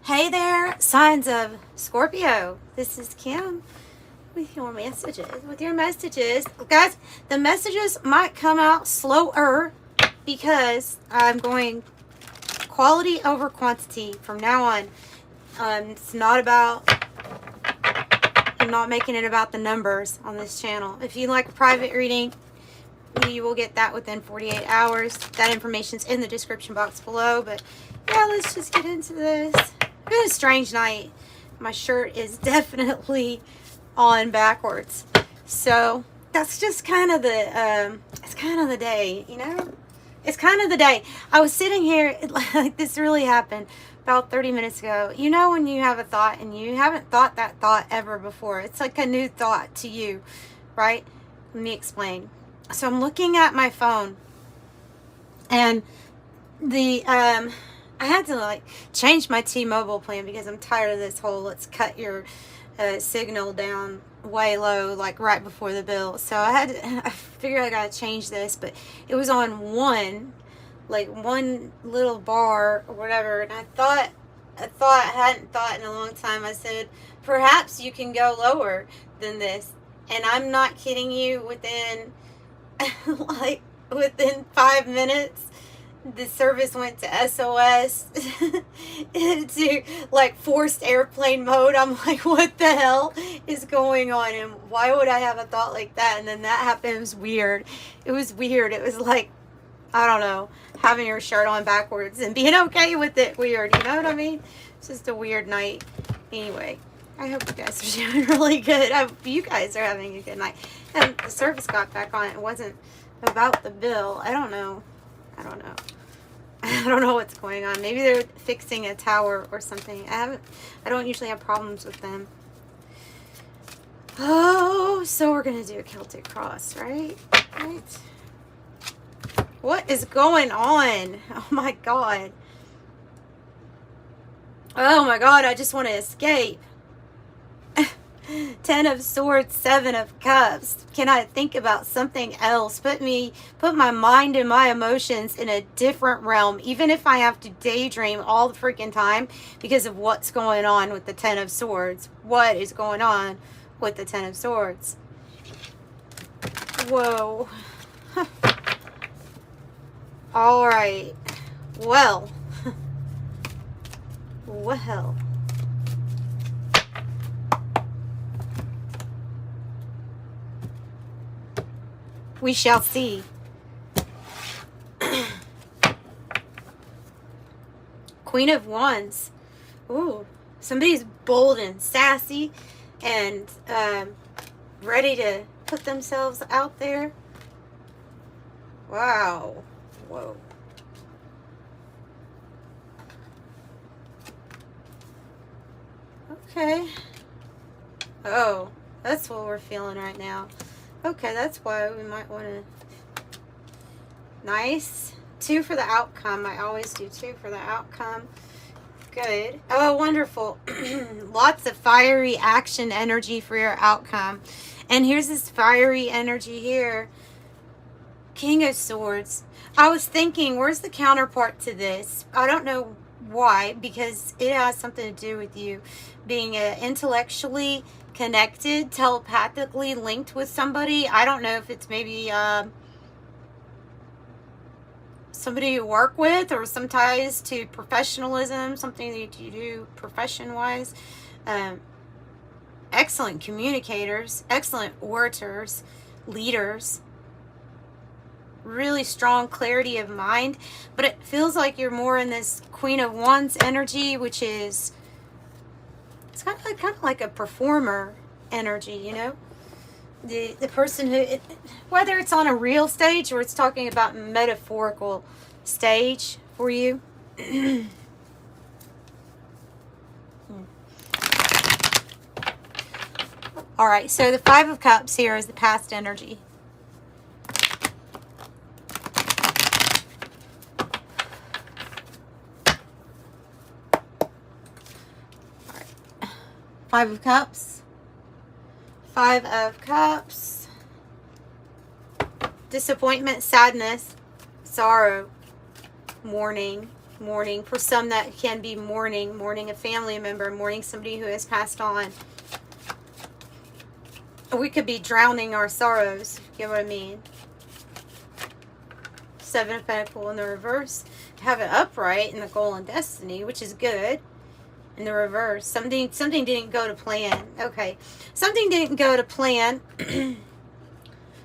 Hey there, signs of Scorpio. This is Kim with your messages. Guys, the messages might come out slower because I'm going quality over quantity from now on. It's not about, I'm not making it about the numbers on this channel. If you like a private reading, you will get that within 48 hours. That information's in the description box below. But yeah, let's just get into this. It's been a strange night. My shirt is definitely on backwards. So that's just kind of the, it's kind of the day, you know? It's kind of the day. I was sitting here, like this really happened about 30 minutes ago. You know when you have a thought and you haven't thought that thought ever before. It's like a new thought to you, right? Let me explain. So I'm looking at my phone and I had to like change my T-Mobile plan because I'm tired of this whole let's cut your signal down way low like right before the bill. So I figured I gotta change this, but it was on one little bar or whatever, and I hadn't thought in a long time. I said, perhaps you can go lower than this. And I'm not kidding you, within 5 minutes the service went to SOS to like forced airplane mode. I'm like, what the hell is going on, and why would I have a thought like that? And then that happened. It was weird. It was like, I don't know, having your shirt on backwards and being okay with it. Weird, you know what I mean? It's just a weird night. Anyway, I hope you guys are doing really good. I hope you guys are having a good night. And the service got back on. It wasn't about the bill. I don't know what's going on. Maybe they're fixing a tower or something. I don't usually have problems with them. Oh, so we're gonna do a Celtic Cross, right? Right. What is going on? Oh my god. Oh my god, I just want to escape. 10 of Swords, 7 of Cups. Can I think about something else? Put my mind and my emotions in a different realm, even if I have to daydream all the freaking time because of what's going on with the 10 of Swords. What is going on with the 10 of Swords? Whoa. All right. Well. Well. We shall see. Queen of Wands. Ooh, somebody's bold and sassy and ready to put themselves out there. Wow. Whoa. Okay. Oh, that's what we're feeling right now. Okay, that's why we might want to... Nice. 2 for the outcome. I always do 2 for the outcome. Good. Oh, wonderful. Lots of fiery action energy for your outcome. And here's this fiery energy here. King of Swords. I was thinking, where's the counterpart to this? I don't know why, because it has something to do with you being intellectually connected, telepathically linked with somebody. I don't know if it's maybe somebody you work with, or some ties to professionalism, something that you do profession-wise. Excellent communicators, excellent orators, leaders, really strong clarity of mind. But it feels like you're more in this Queen of Wands energy, which is, it's kind of like a performer energy, you know? The person who, whether it's on a real stage or it's talking about metaphorical stage for you. All right, so the 5 of Cups here is the past energy. All right. 5 of Cups. 5 of Cups. Disappointment, sadness, sorrow, mourning, mourning. For some, that can be mourning a family member, mourning somebody who has passed on. We could be drowning our sorrows, you get what I mean? Seven of Pentacles in the reverse. Have it upright in the goal and destiny, which is good. In the reverse, something didn't go to plan. Okay, something didn't go to plan.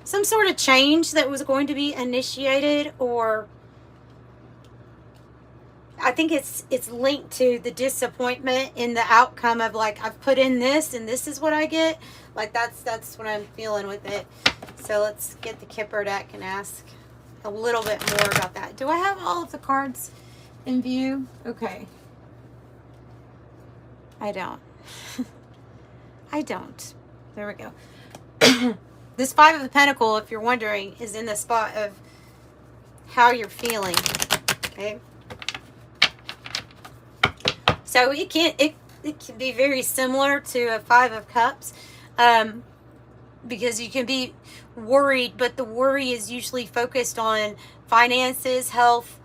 Some sort of change that was going to be initiated, or I think it's linked to the disappointment in the outcome of, like, I've put in this and this is what I get. Like, that's what I'm feeling with it. So let's get the Kipper deck and ask a little bit more about that. Do I have all of the cards in view? Okay. I don't. I don't. There we go. This Five of Pentacles, if you're wondering, is in the spot of how you're feeling. Okay. So it can be very similar to a Five of Cups, because you can be worried, but the worry is usually focused on finances, health,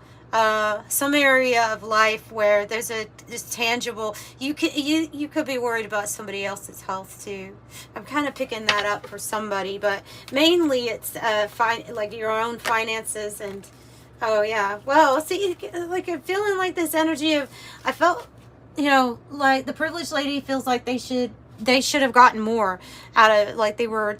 some area of life where there's this tangible. You could be worried about somebody else's health too. I'm kind of picking that up for somebody, but mainly it's like your own finances. And oh yeah, well, see, like I'm feeling like this energy of, I felt, you know, like the privileged lady feels like they should have gotten more out of, like they were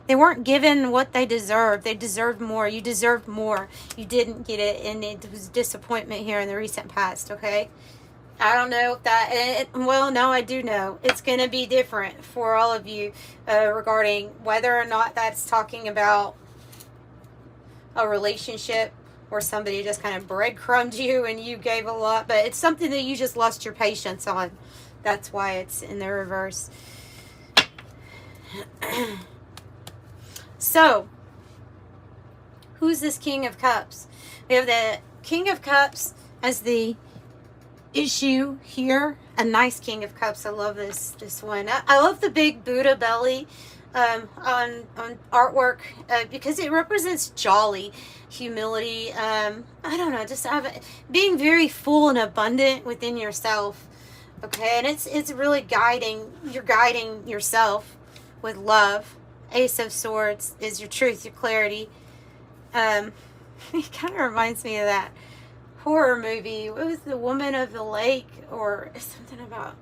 they weren't given what they deserved. They deserved more. You deserved more. You didn't get it, and it was disappointment here in the recent past, okay? I don't know if that, well, no, I do know. It's going to be different for all of you regarding whether or not that's talking about a relationship or somebody just kind of breadcrumbed you and you gave a lot, but it's something that you just lost your patience on. That's why it's in the reverse. So, who's this King of Cups? We have the King of Cups as the issue here. A nice King of Cups. I love this one. I love the big Buddha belly on artwork because it represents jolly, humility. I don't know, just being very full and abundant within yourself. Okay, and it's really guiding. You're guiding yourself with love. Ace of Swords is your truth, your clarity. It kind of reminds me of that horror movie. What was The Woman of the Lake, or something about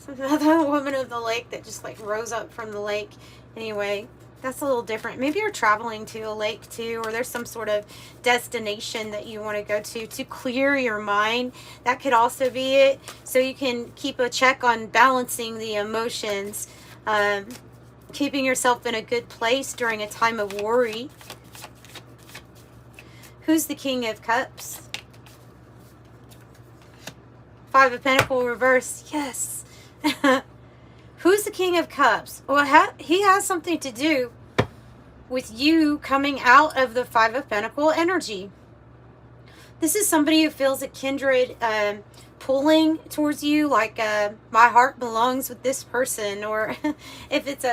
the Woman of the Lake that just like rose up from the lake. Anyway, that's a little different. Maybe you're traveling to a lake too, or there's some sort of destination that you want to go to clear your mind. That could also be it. So you can keep a check on balancing the emotions. Keeping yourself in a good place during a time of worry. Who's the King of Cups? Five of Pentacles reverse. Yes. Who's the King of Cups? Well, he has something to do with you coming out of the Five of Pentacles energy. This is somebody who feels a kindred pulling towards you, like my heart belongs with this person, or if it's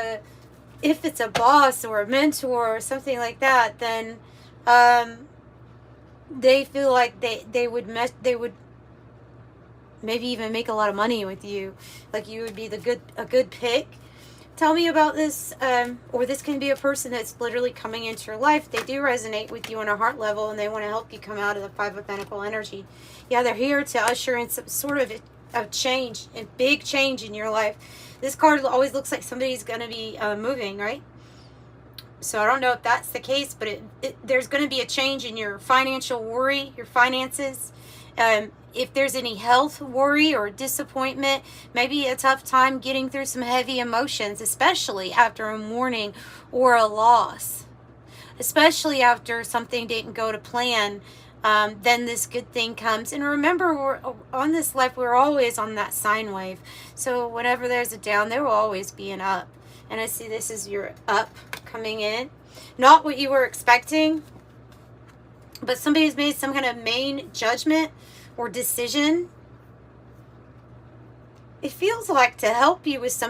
a boss or a mentor or something like that, then they feel like they would maybe even make a lot of money with you, like you would be a good pick. Tell me about this, or this can be a person that's literally coming into your life. They do resonate with you on a heart level, and they want to help you come out of the Five of Pentacles energy. Yeah, they're here to usher in some sort of change, a big change in your life. This card always looks like somebody's going to be moving, right? So I don't know if that's the case, but there's going to be a change in your financial worry, your finances. If there's any health worry or disappointment, maybe a tough time getting through some heavy emotions, especially after a mourning or a loss, especially after something didn't go to plan, then this good thing comes. And remember, we're on this life, we're always on that sine wave. So whenever there's a down, there will always be an up. And I see this is your up coming in. Not what you were expecting, but somebody's made some kind of main judgment or decision. It feels like to help you with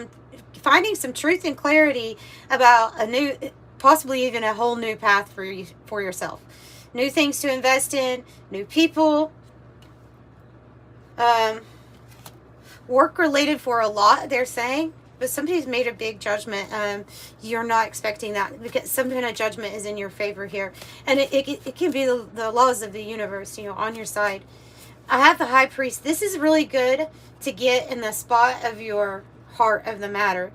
finding some truth and clarity about a new, possibly even a whole new path for yourself. new things to invest in, new people, work related for a lot, they're saying. But somebody's made a big judgment. You're not expecting that, because some kind of judgment is in your favor here. And it can be the laws of the universe, you know, on your side. I have the High Priest. This is really good to get in the spot of your heart of the matter.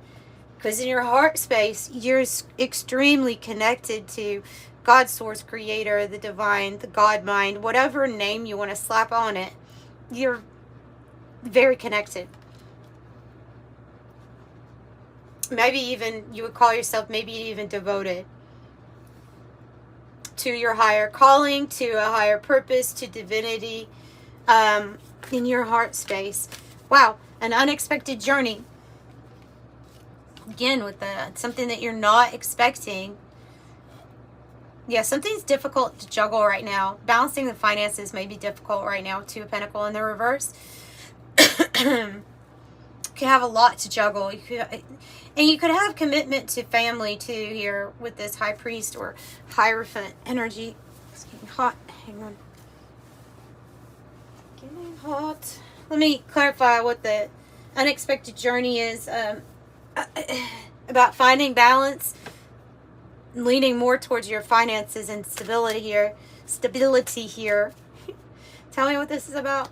Because in your heart space, you're extremely connected to God, source, creator, the divine, the God mind, whatever name you want to slap on it. You're very connected. Maybe even you would call yourself maybe even devoted to your higher calling, to a higher purpose, to divinity, in your heart space. Wow, an unexpected journey. Again, with something that you're not expecting. Yeah, something's difficult to juggle right now. Balancing the finances may be difficult right now. Two of Pentacles in the reverse. Could have a lot to juggle. You could have commitment to family too here with this High Priest or Hierophant energy. It's getting hot. Hang on. Getting hot. Let me clarify what the unexpected journey is. About finding balance, leaning more towards your finances and stability here. Tell me what this is about.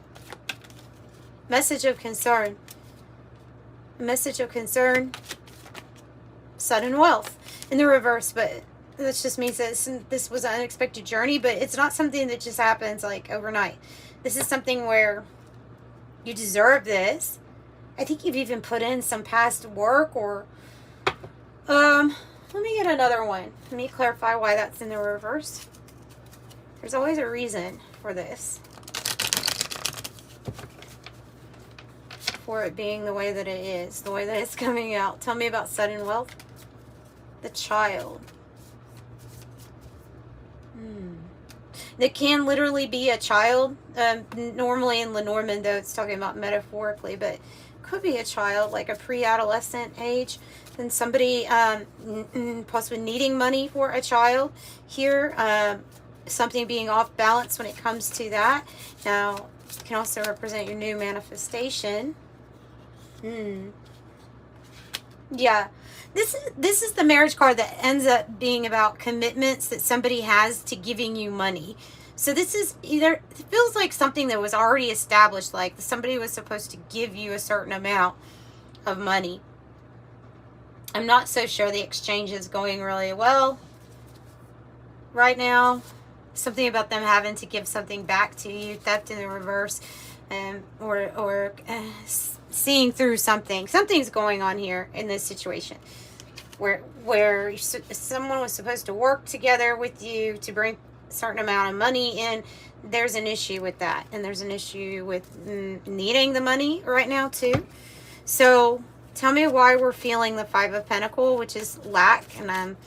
Message of concern. Message of concern. Sudden wealth in the reverse, but that just means that this was an unexpected journey, but it's not something that just happens like overnight. This is something where you deserve this. I think you've even put in some past work, or let me get another one. Let me clarify why that's in the reverse. There's always a reason for this. For it being the way that it is, the way that it's coming out. Tell me about sudden wealth. The child. It can literally be a child. Normally in Lenormand, though, it's talking about metaphorically, but could be a child, like a pre-adolescent age. Then somebody possibly needing money for a child here. Something being off balance when it comes to that. Now, it can also represent your new manifestation. Yeah. This is the marriage card that ends up being about commitments that somebody has to giving you money. So this is either, it feels like something that was already established, like somebody was supposed to give you a certain amount of money. I'm not so sure the exchange is going really well right now. Something about them having to give something back to you, theft in the reverse, or seeing through something. Something's going on here in this situation where someone was supposed to work together with you to bring a certain amount of money in. There's an issue with that, and there's an issue with needing the money right now too. So tell me why we're feeling the Five of Pentacles, which is lack, and I'm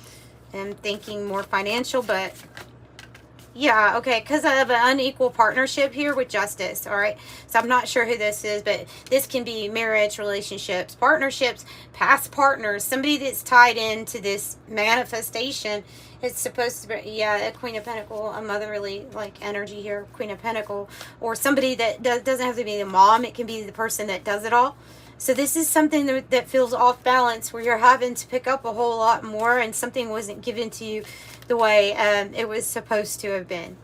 thinking more financial, but yeah, okay, because I have an unequal partnership here with justice, all right? So I'm not sure who this is, but this can be marriage, relationships, partnerships, past partners, somebody that's tied into this manifestation. It's supposed to be, yeah, a Queen of Pentacles, a motherly, like, energy here, Queen of Pentacles, or somebody that doesn't have to be the mom. It can be the person that does it all. So this is something that feels off balance, where you're having to pick up a whole lot more, and something wasn't given to you the way it was supposed to have been.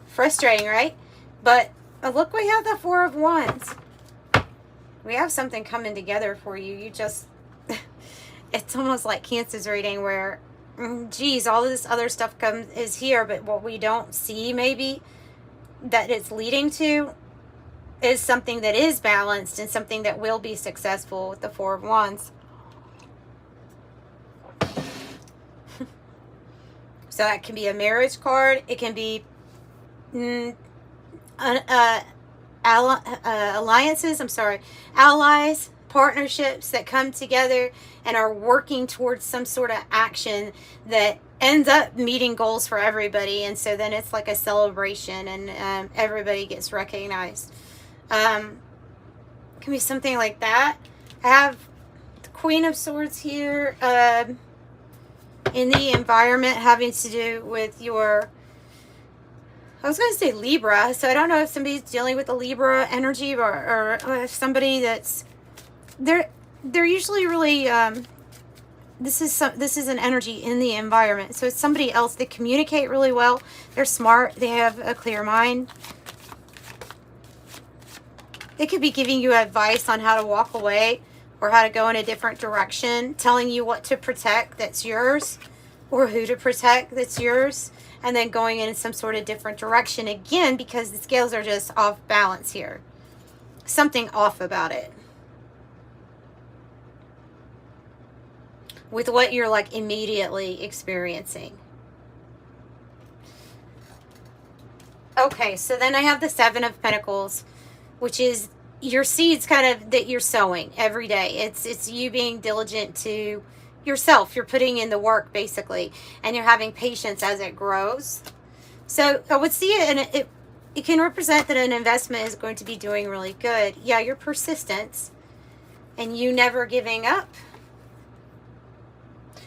Frustrating, right? But look, we have the Four of Wands. We have something coming together for you. You just, it's almost like Cancer's reading, where, geez, all this other stuff is here, but what we don't see maybe that it's leading to is something that is balanced and something that will be successful with the Four of Wands. So that can be a marriage card. It can be alliances, allies, partnerships that come together and are working towards some sort of action that ends up meeting goals for everybody. And so then it's like a celebration, and everybody gets recognized. Can be something like that. I have the Queen of Swords here. in the environment having to do with your, I was going to say Libra, so I don't know if somebody's dealing with the Libra energy or somebody that's, they're usually really, this is an energy in the environment. So it's somebody else. They communicate really well. They're smart. They have a clear mind. They could be giving you advice on how to walk away or how to go in a different direction, telling you what to protect that's yours or who to protect that's yours, and then going in some sort of different direction again because the scales are just off balance here. Something off about it. With what you're like immediately experiencing. Okay, so then I have the Seven of Pentacles, which is your seeds kind of that you're sowing every day. It's you being diligent to yourself. You're putting in the work basically, and you're having patience as it grows. So I would see it, and it can represent that an investment is going to be doing really good. Yeah, your persistence and you never giving up.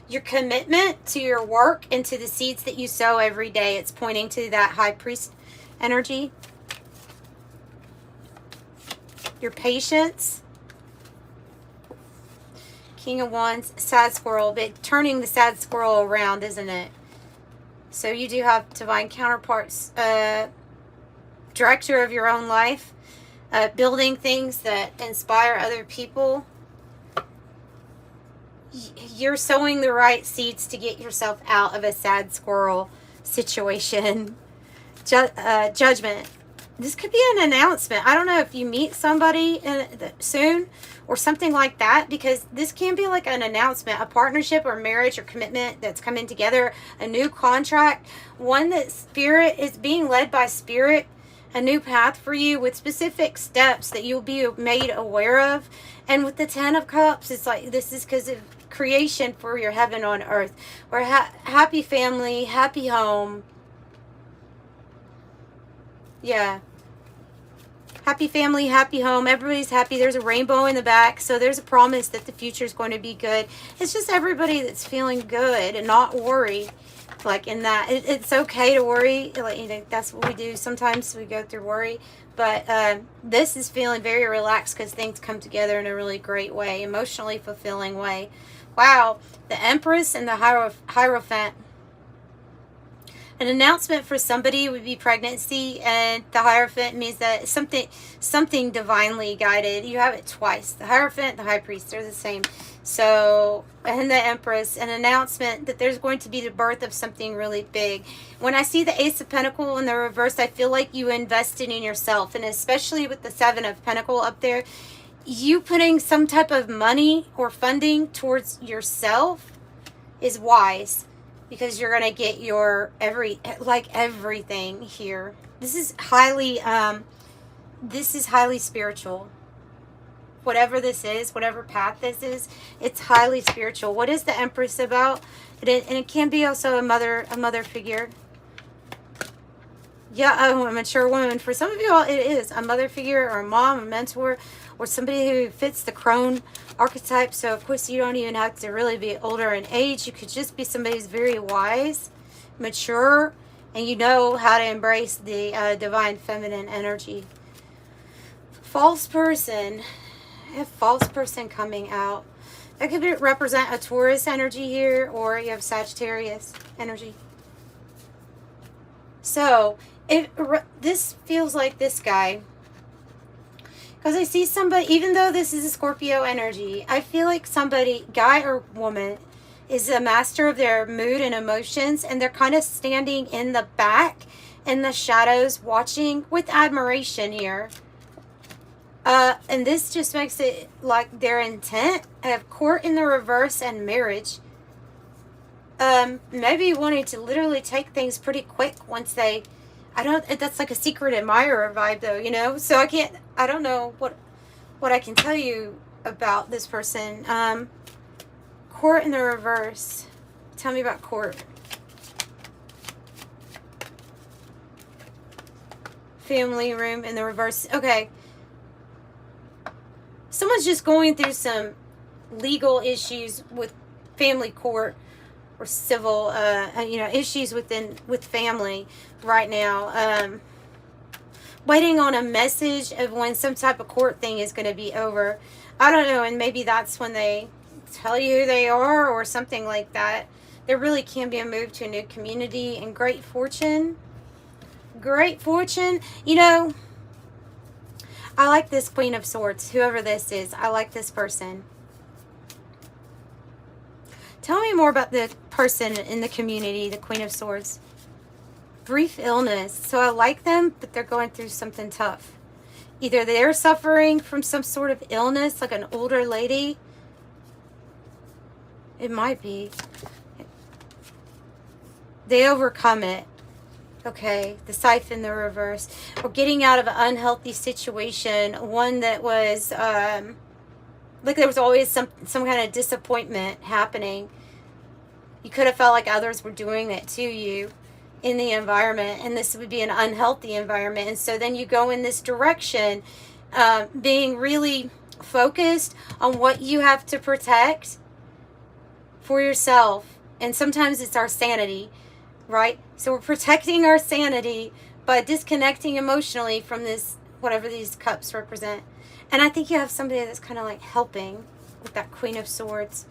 Your commitment to your work and to the seeds that you sow every day. It's pointing to that high priest energy. Your patience. King of Wands, sad squirrel, but turning the sad squirrel around, isn't it? So you do have divine counterparts, director of your own life, building things that inspire other people. You're sowing the right seeds to get yourself out of a sad squirrel situation. Judgment. This could be an announcement. I don't know if you meet somebody soon or something like that, because this can be like an announcement, a partnership or marriage or commitment that's coming together, a new contract, one that spirit is being led by spirit, a new path for you with specific steps that you'll be made aware of. And with the Ten of Cups, it's like this is because of creation for your heaven on earth, or happy family, happy home. Yeah. Happy family, happy home. Everybody's happy. There's a rainbow in the back. So there's a promise that the future is going to be good. It's just everybody that's feeling good and not worried. Like in that, it's okay to worry. Like, you know, that's what we do. Sometimes we go through worry. But this is feeling very relaxed because things come together in a really great way. Emotionally fulfilling way. Wow. The Empress and the Hierophant. An announcement for somebody would be pregnancy, and the Hierophant means that something divinely guided. You have it twice. The Hierophant, the High Priest, they're the same. So, and the Empress, an announcement that there's going to be the birth of something really big. When I see the Ace of Pentacles in the reverse, I feel like you invested in yourself, and especially with the Seven of Pentacles up there, you putting some type of money or funding towards yourself is wise. Because you're going to get your everything here. This is highly spiritual. Whatever this is, whatever path this is, it's highly spiritual. What is the Empress about? And it can be also a mother figure. Yeah, a mature woman. For some of you all, it is a mother figure or a mom, a mentor, or somebody who fits the crone archetype. So, of course, you don't even have to really be older in age. You could just be somebody who's very wise, mature, and you know how to embrace the divine feminine energy. False person. I have false person coming out. That could represent a Taurus energy here, or you have Sagittarius energy. So, this feels like this guy. Because I see somebody, even though this is a Scorpio energy, I feel like somebody, guy or woman, is a master of their mood and emotions, and they're kind of standing in the back, in the shadows, watching with admiration here. And this just makes it like their intent. I have court in the reverse and marriage. Maybe wanting to literally take things pretty quick once they... that's like a secret admirer vibe though, you know? So I don't know what I can tell you about this person. Court in the reverse. Tell me about court. Family room in the reverse. Okay. Someone's just going through some legal issues with family court. or civil, issues with family right now. Waiting on a message of when some type of court thing is going to be over. I don't know, and maybe that's when they tell you who they are or something like that. There really can be a move to a new community and great fortune. Great fortune. I like this Queen of Swords, whoever this is. I like this person. Tell me more about the person in the community, the Queen of Swords. Brief illness. So I like them, but they're going through something tough. Either they're suffering from some sort of illness, like an older lady. It might be. They overcome it. Okay, the siphon, the reverse. Or getting out of an unhealthy situation. One that was, like there was always some kind of disappointment happening. You could have felt like others were doing it to you in the environment, and this would be an unhealthy environment. And so then you go in this direction, being really focused on what you have to protect for yourself. And sometimes it's our sanity, right? So we're protecting our sanity by disconnecting emotionally from this, whatever these cups represent. And I think you have somebody that's kind of like helping with that Queen of Swords.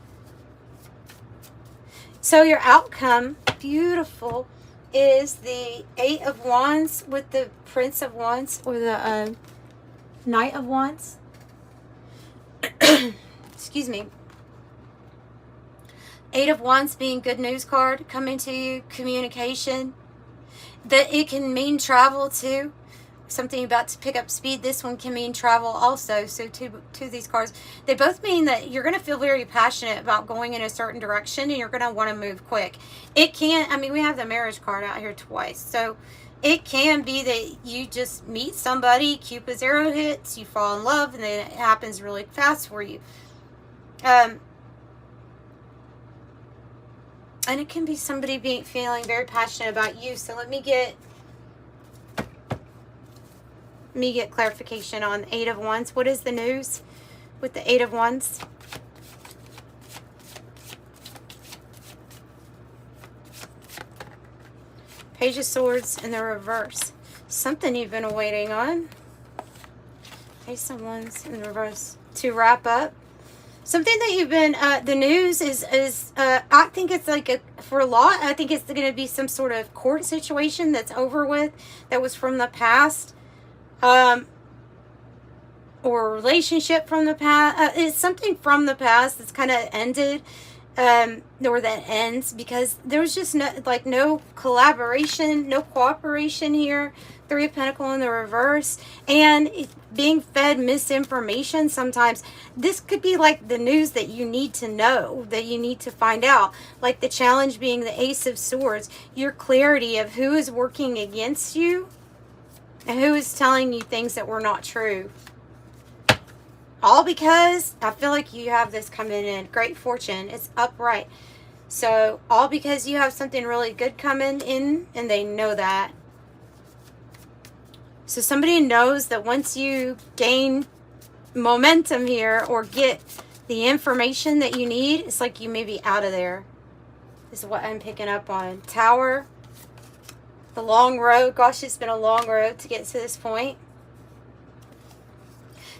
So your outcome, beautiful, is the 8 of Wands with the Prince of Wands, or the Knight of Wands. Excuse me. 8 of Wands being good news card coming to you, communication. That it can mean travel too. Something about to pick up speed. This one can mean travel also. So two of these cards, they both mean that you're going to feel very passionate about going in a certain direction, and you're going to want to move quick. It can, we have the marriage card out here twice. So it can be that you just meet somebody, Cupid's arrow hits, you fall in love, and then it happens really fast for you. And it can be somebody feeling very passionate about you. So let me get clarification on 8 of Wands. What is the news with the 8 of Wands? Page of Swords in the reverse. Something you've been waiting on. Ace of Wands in the reverse. To wrap up. Something that you've been, the news is I think it's like for a lot, I think it's going to be some sort of court situation that's over with, that was from the past. Or a relationship from the past. It's something from the past that's kind of ended, or that ends, because there was just no collaboration, no cooperation here. 3 of Pentacles in the reverse, and being fed misinformation sometimes. This could be like the news that you need to know, that you need to find out. Like the challenge being the Ace of Swords, your clarity of who is working against you and who is telling you things that were not true. All because I feel like you have this coming in. Great fortune. It's upright. So all because you have something really good coming in, and they know that. So somebody knows that once you gain momentum here, or get the information that you need, it's like you may be out of there. This is what I'm picking up on. Tower. The long road. Gosh, it's been a long road to get to this point.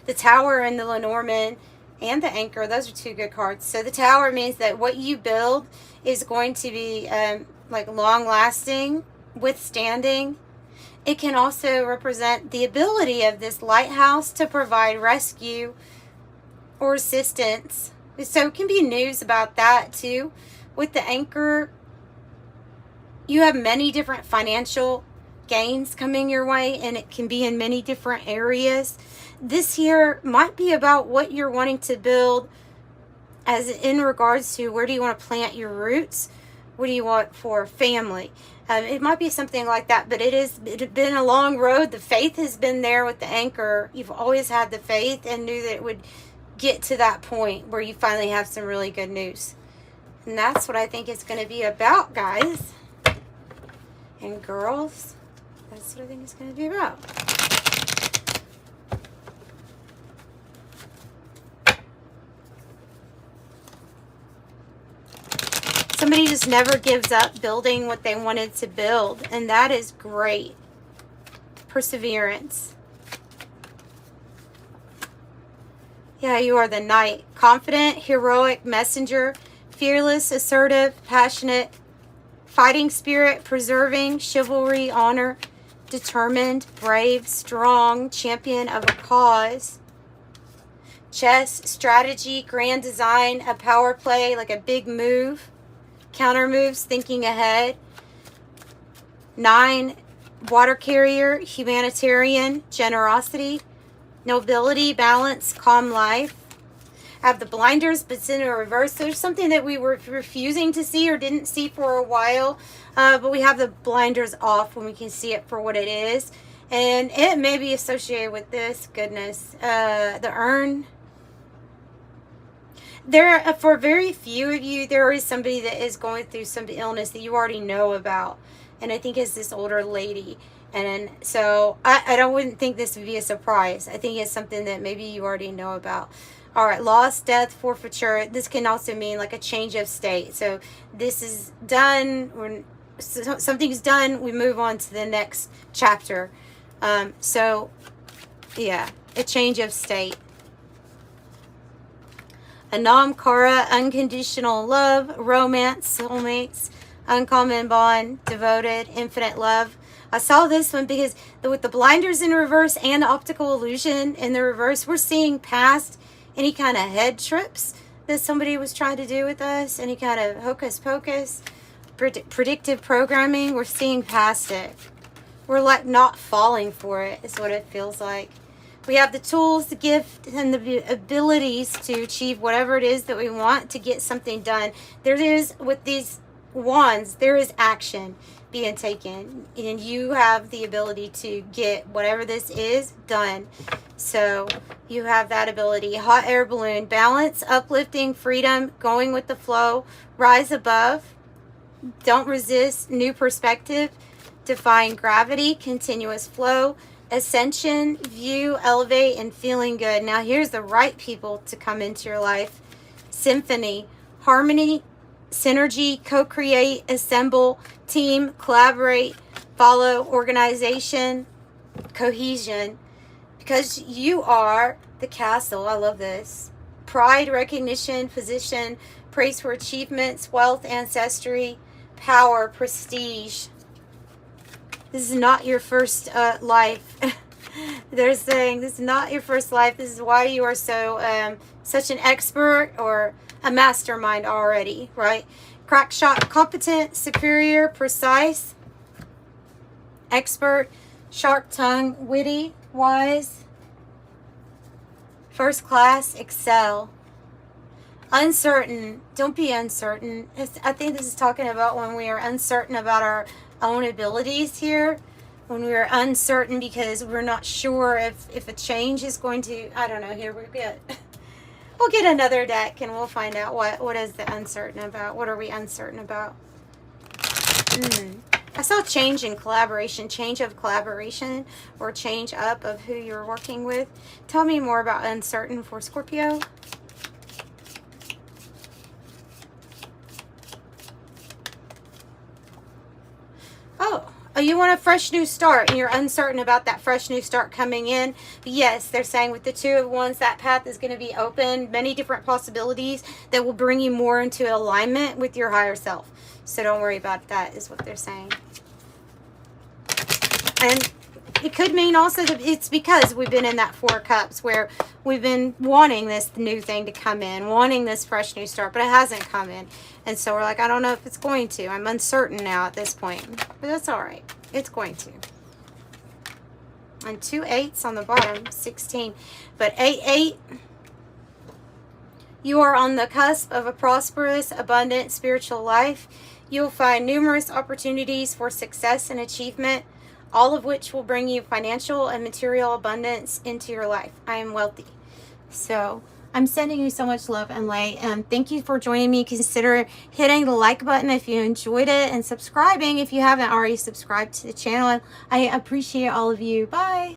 The Tower and the Lenormand and the Anchor. Those are 2 good cards. So the Tower means that what you build is going to be like long-lasting, withstanding. It can also represent the ability of this lighthouse to provide rescue or assistance. So it can be news about that too. With the Anchor, you have many different financial gains coming your way, and it can be in many different areas. This here might be about what you're wanting to build, as in regards to where do you want to plant your roots? What do you want for family? It might be something like that, but it's been a long road. The faith has been there with the Anchor. You've always had the faith and knew that it would get to that point where you finally have some really good news. And that's what I think it's going to be about, guys and girls. That's what I think it's going to be about. Somebody just never gives up building what they wanted to build, and that is great. Perseverance. Yeah, you are the knight. Confident, heroic, messenger, fearless, assertive, passionate, fighting spirit, preserving, chivalry, honor, determined, brave, strong, champion of a cause. Chess, strategy, grand design, a power play, like a big move. Counter moves, thinking ahead. 9, water carrier, humanitarian, generosity, nobility, balance, calm life. Have the blinders, but it's in a reverse. There's something that we were refusing to see or didn't see for a while, but we have the blinders off when we can see it for what it is. And it may be associated with this. Goodness. The urn. There, for very few of you, there is somebody that is going through some illness that you already know about. And I think it's this older lady. And so I wouldn't think this would be a surprise. I think it's something that maybe you already know about. All right, loss, death, forfeiture. This can also mean like a change of state. So this is done. When something's done, we move on to the next chapter. So, yeah, a change of state. Anam Kara, unconditional love, romance, soulmates, uncommon bond, devoted, infinite love. I saw this one because with the blinders in reverse and optical illusion in the reverse, we're seeing past any kind of head trips that somebody was trying to do with us, any kind of hocus pocus, predictive programming. We're seeing past it. We're like not falling for it is what it feels like. We have the tools, the gift, and the abilities to achieve whatever it is that we want to get something done. There is, with these wands, there is action being taken. And you have the ability to get whatever this is done. So you have that ability. Hot air balloon. Balance, uplifting, freedom, going with the flow. Rise above. Don't resist. New perspective. Defying gravity. Continuous flow. Ascension, view, elevate, and feeling good. Now here's the right people to come into your life. Symphony, harmony, synergy, co-create, assemble, team, collaborate, follow, organization, cohesion. Because you are the castle. I love this. Pride, recognition, position, praise for achievements, wealth, ancestry, power, prestige. This is not your first life. They're saying this is not your first life. This is why you are so such an expert or a mastermind already, right? Crack shot, competent, superior, precise, expert, sharp tongue, witty, wise, first class, excel. Uncertain. Don't be uncertain. I think this is talking about when we are uncertain about our own abilities here, when we're uncertain because we're not sure if a change is going to, I don't know, here we'll get another deck and we'll find out what is the uncertain about. What are we uncertain about? I saw change in collaboration, change of collaboration, or change up of who you're working with. Tell me more about uncertain for Scorpio. Oh, you want a fresh new start and you're uncertain about that fresh new start coming in. Yes, they're saying with the Two of Wands, that path is going to be open. Many different possibilities that will bring you more into alignment with your higher self. So don't worry about that is what they're saying. And it could mean also that it's because we've been in that Four of Cups where we've been wanting this new thing to come in, wanting this fresh new start, but it hasn't come in. And so we're like, I don't know if it's going to. I'm uncertain now at this point. But that's all right. It's going to. And 2 8s on the bottom, 16. But 8-8, you are on the cusp of a prosperous, abundant spiritual life. You'll find numerous opportunities for success and achievement, all of which will bring you financial and material abundance into your life. I am wealthy. So I'm sending you so much love and light. Thank you for joining me. Consider hitting the like button if you enjoyed it and subscribing if you haven't already subscribed to the channel. I appreciate all of you. Bye.